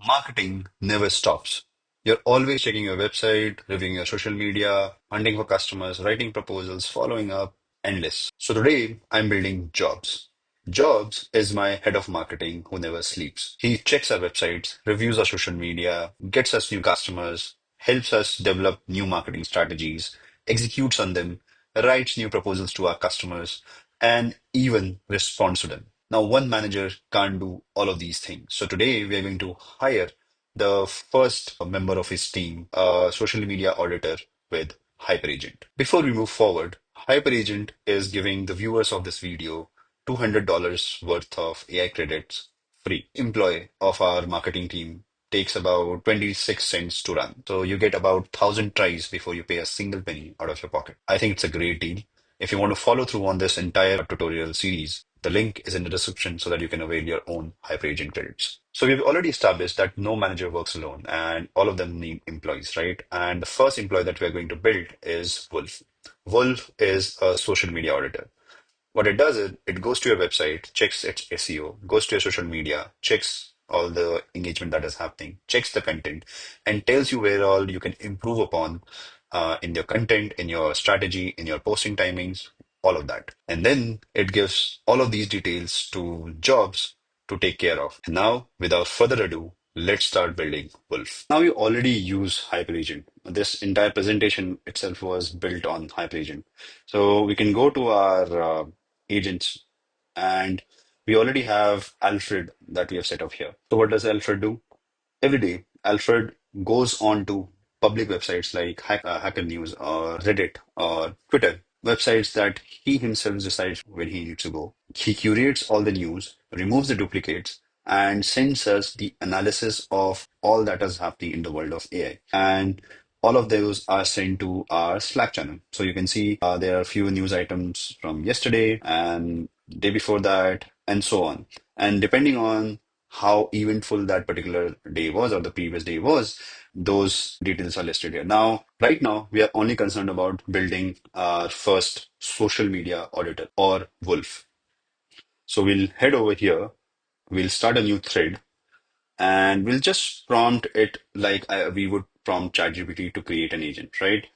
Marketing never stops. You're always checking your website, reviewing your social media, hunting for customers, writing proposals, following up, endless. So today I'm building Jobs. Jobs is my head of marketing who never sleeps. He checks our websites, reviews our social media, gets us new customers, helps us develop new marketing strategies, executes on them, writes new proposals to our customers, and even responds to them. Now, one manager can't do all of these things. So today we are going to hire the first member of his team, a social media auditor with Hyperagent. Before we move forward, Hyperagent is giving the viewers of this video $200 worth of AI credits free. Employee of our marketing team takes about 26 cents to run. So you get about 1,000 tries before you pay a single penny out of your pocket. I think it's a great deal. If you want to follow through on this entire tutorial series, the link is in the description so that you can avail your own Hyperagent credits. So we've already established that no manager works alone and all of them need employees, right? And the first employee that we're going to build is Wolf. Wolf is a social media auditor. What it does is it goes to your website, checks its SEO, goes to your social media, checks all the engagement that is happening, checks the content, and tells you where all you can improve upon in your content, in your strategy, in your posting timings, all of that. And then it gives all of these details to Jobs to take care of. And now, without further ado, let's start building Wolf. Now you already use Hyperagent. This entire presentation itself was built on Hyperagent. So we can go to our agents, and we already have Alfred that we have set up here. So what does Alfred do? Every day, Alfred goes on to public websites like Hacker News or Reddit or Twitter, websites that he himself decides when he needs to go. He curates all the news, removes the duplicates, and sends us the analysis of all that is happening in the world of AI. And all of those are sent to our Slack channel. So you can see there are a few news items from yesterday and day before that, and so on. And depending on how eventful that particular day was or the previous day was, those details are listed here. Now, right now, we are only concerned about building our first social media auditor or Wolf. So we'll head over here, we'll start a new thread, and we'll just prompt it like we would prompt ChatGPT to create an agent, right?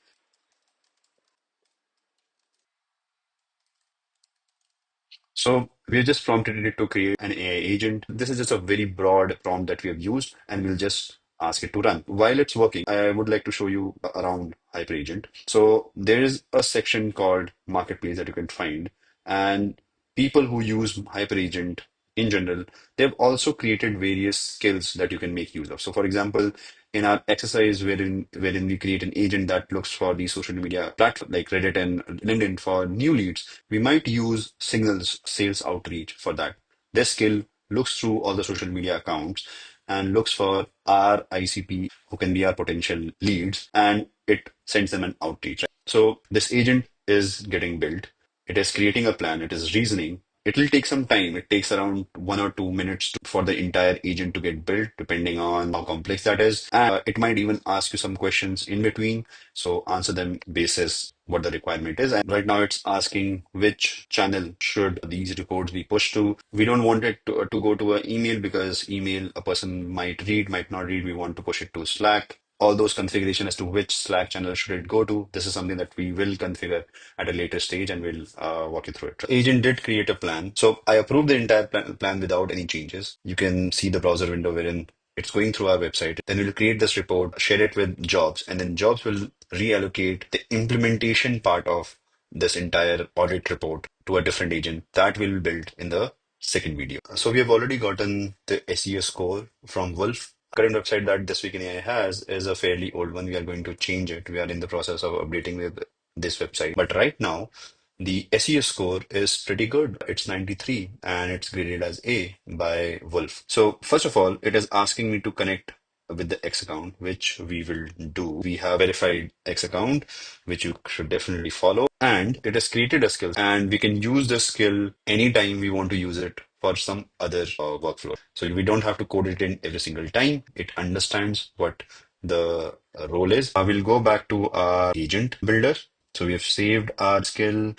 So we have just prompted it to create an AI agent. This is just a very broad prompt that we have used, and we'll just ask it to run. While it's working, I would like to show you around Hyperagent. So there is a section called Marketplace that you can find, and people who use Hyperagent in general, they've also created various skills that you can make use of. So, for example, in our exercise wherein we create an agent that looks for the social media platform like Reddit and LinkedIn for new leads, we might use Signal's sales outreach for that. This skill looks through all the social media accounts and looks for our ICP who can be our potential leads, and it sends them an outreach. Right? So this agent is getting built. It is creating a plan. It is reasoning. It will take some time. It takes around 1 or 2 minutes for the entire agent to get built, depending on how complex that is. And it might even ask you some questions in between. So answer them basis what the requirement is. And right now it's asking which channel should these reports be pushed to. We don't want it to go to an email because email a person might read, might not read. We want to push it to Slack. All those configuration as to which Slack channel should it go to. This is something that we will configure at a later stage, and we'll walk you through it. Agent did create a plan. So I approved the entire plan without any changes. You can see the browser window wherein it's going through our website. Then we'll create this report, share it with Jobs, and then Jobs will reallocate the implementation part of this entire audit report to a different agent that will be built in the second video. So we have already gotten the SEO score from Wolf. Current website that This Week in AI has is a fairly old one. We are going to change it. We are in the process of updating with this website. But right now, the SEO score is pretty good. It's 93 and it's graded as A by Wolf. So first of all, it is asking me to connect with the X account, which we will do. We have verified X account, which you should definitely follow. And it has created a skill, and we can use this skill anytime we want to use it for some other workflow. So we don't have to code it in every single time. It understands what the role is. I will go back to our agent builder. So we have saved our skill,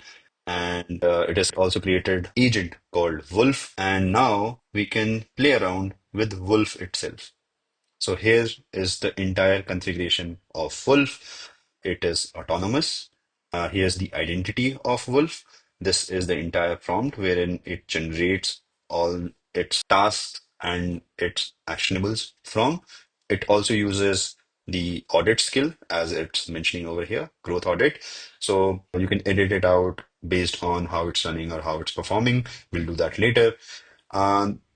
and it has also created agent called Wolf. And now we can play around with Wolf itself. So here is the entire configuration of Wolf. It is autonomous. Here's the identity of Wolf. This is the entire prompt wherein it generates all its tasks and its actionables from. It also uses the audit skill as it's mentioning over here, growth audit. So you can edit it out based on how it's running or how it's performing. We'll do that later.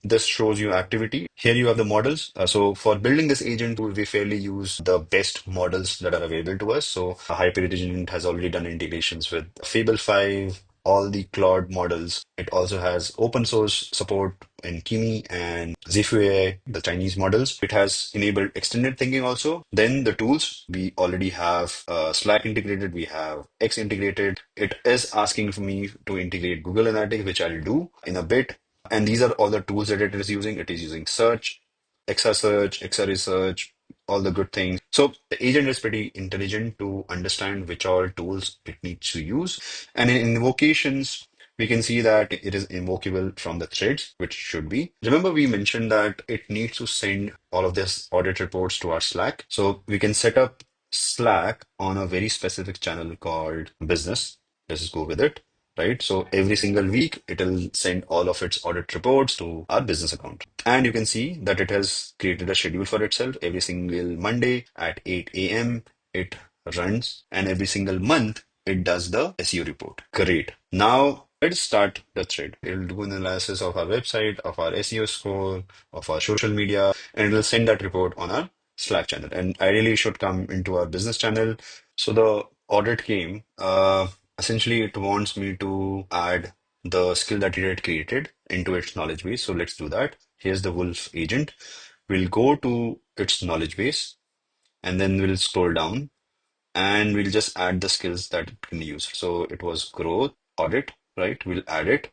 This shows you activity. Here you have the models. So for building this agent, we fairly use the best models that are available to us. So Hyperagent has already done integrations with Fable 5, all the Claude models. It also has open source support in Kimi and Zhifu AI, the Chinese models. It has enabled extended thinking also. Then the tools, we already have Slack integrated, we have X integrated. It is asking for me to integrate Google Analytics, which I'll do in a bit. And these are all the tools that it is using. It is using search, Search, Exa Research, all the good things. So the agent is pretty intelligent to understand which all tools it needs to use. And in invocations, we can see that it is invocable from the threads, which should be. Remember, we mentioned that it needs to send all of this audit reports to our Slack. So we can set up Slack on a very specific channel called business. Let's just go with it, right? So every single week, it'll send all of its audit reports to our business account. And you can see that it has created a schedule for itself every single Monday at 8 a.m. It runs, and every single month, it does the SEO report. Great. Now, let's start the thread. It'll do an analysis of our website, of our SEO score, of our social media, and it'll send that report on our Slack channel. And ideally, it should come into our business channel. So the audit came. Essentially, it wants me to add the skill that it had created into its knowledge base. So let's do that. Here's the Wolf agent. We'll go to its knowledge base and then we'll scroll down and we'll just add the skills that it can use. So it was growth, audit, right? We'll add it.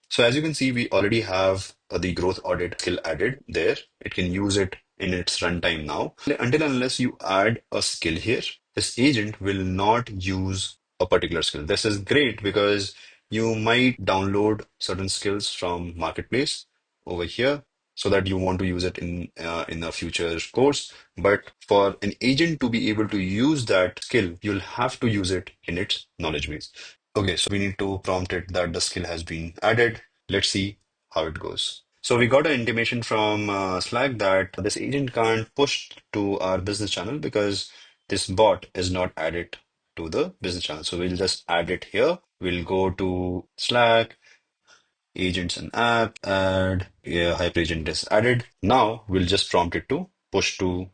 So as you can see, we already have the growth audit skill added there. It can use it in its runtime now. Until unless you add a skill here, this agent will not use a particular skill. This is great because you might download certain skills from Marketplace over here so that you want to use it in a future course. But for an agent to be able to use that skill, you'll have to use it in its knowledge base. Okay, so we need to prompt it that the skill has been added. Let's see how it goes. So we got an intimation from Slack that this agent can't push to our business channel because this bot is not added to the business channel. So we'll just add it here. We'll go to Slack, agents and app, add, yeah, Hyperagent is added. Now we'll just prompt it to push to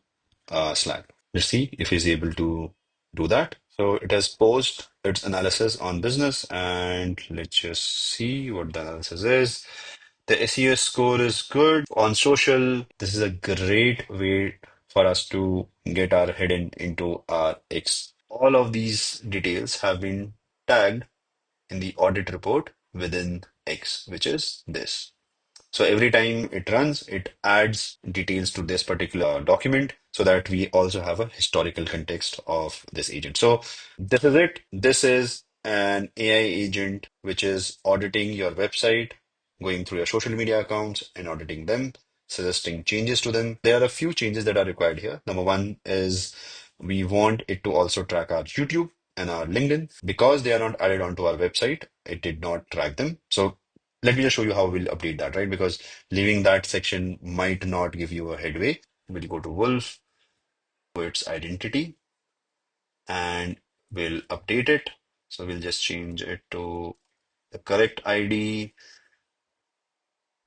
Slack. Let's see if he's able to do that. So it has posed its analysis on business, and let's just see what the analysis is. The SEO score is good on social. This is a great way for us to get our head into our X. All of these details have been tagged in the audit report within X, which is this. So every time it runs, it adds details to this particular document so that we also have a historical context of this agent. So this is it. This is an AI agent which is auditing your website, going through your social media accounts and auditing them, suggesting changes to them. There are a few changes that are required here. Number one is we want it to also track our YouTube and our LinkedIn. Because they are not added onto our website, it did not track them. So let me just show you how we'll update that, right? Because leaving that section might not give you a headway. We'll go to Wolf, to its identity, and we'll update it. So we'll just change it to the correct ID,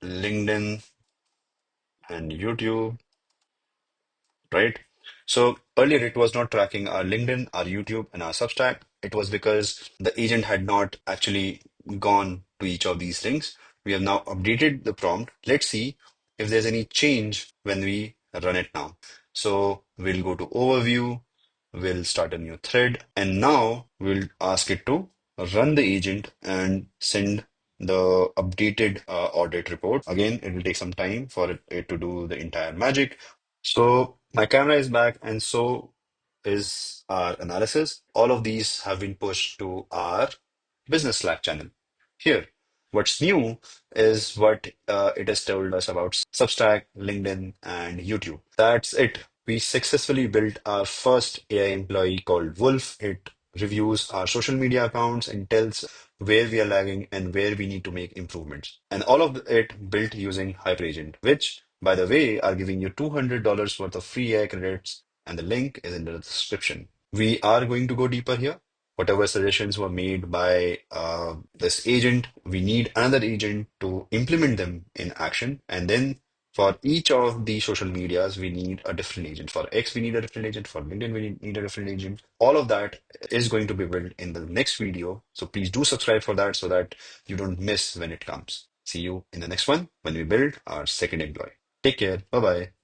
LinkedIn, and YouTube, right? So earlier it was not tracking our LinkedIn, our YouTube, and our Substack. It was because the agent had not actually gone to each of these things. We have now updated the prompt. Let's see if there's any change when we run it now. So we'll go to overview, we'll start a new thread, and now we'll ask it to run the agent and send the updated audit report. Again, it will take some time for it to do the entire magic. So my camera is back, and so is our analysis. All of these have been pushed to our business Slack channel here. What's new is what it has told us about Substack, LinkedIn, and YouTube. That's it. We successfully built our first AI employee called Wolf. It reviews our social media accounts and tells where we are lagging and where we need to make improvements. And all of it built using Hyperagent, which, by the way, are giving you $200 worth of free AI credits, and the link is in the description. We are going to go deeper here. Whatever suggestions were made by this agent, we need another agent to implement them in action. And then for each of the social medias, we need a different agent. For X, we need a different agent. For LinkedIn, we need a different agent. All of that is going to be built in the next video. So please do subscribe for that so that you don't miss when it comes. See you in the next one when we build our second employee. Take care. Bye bye.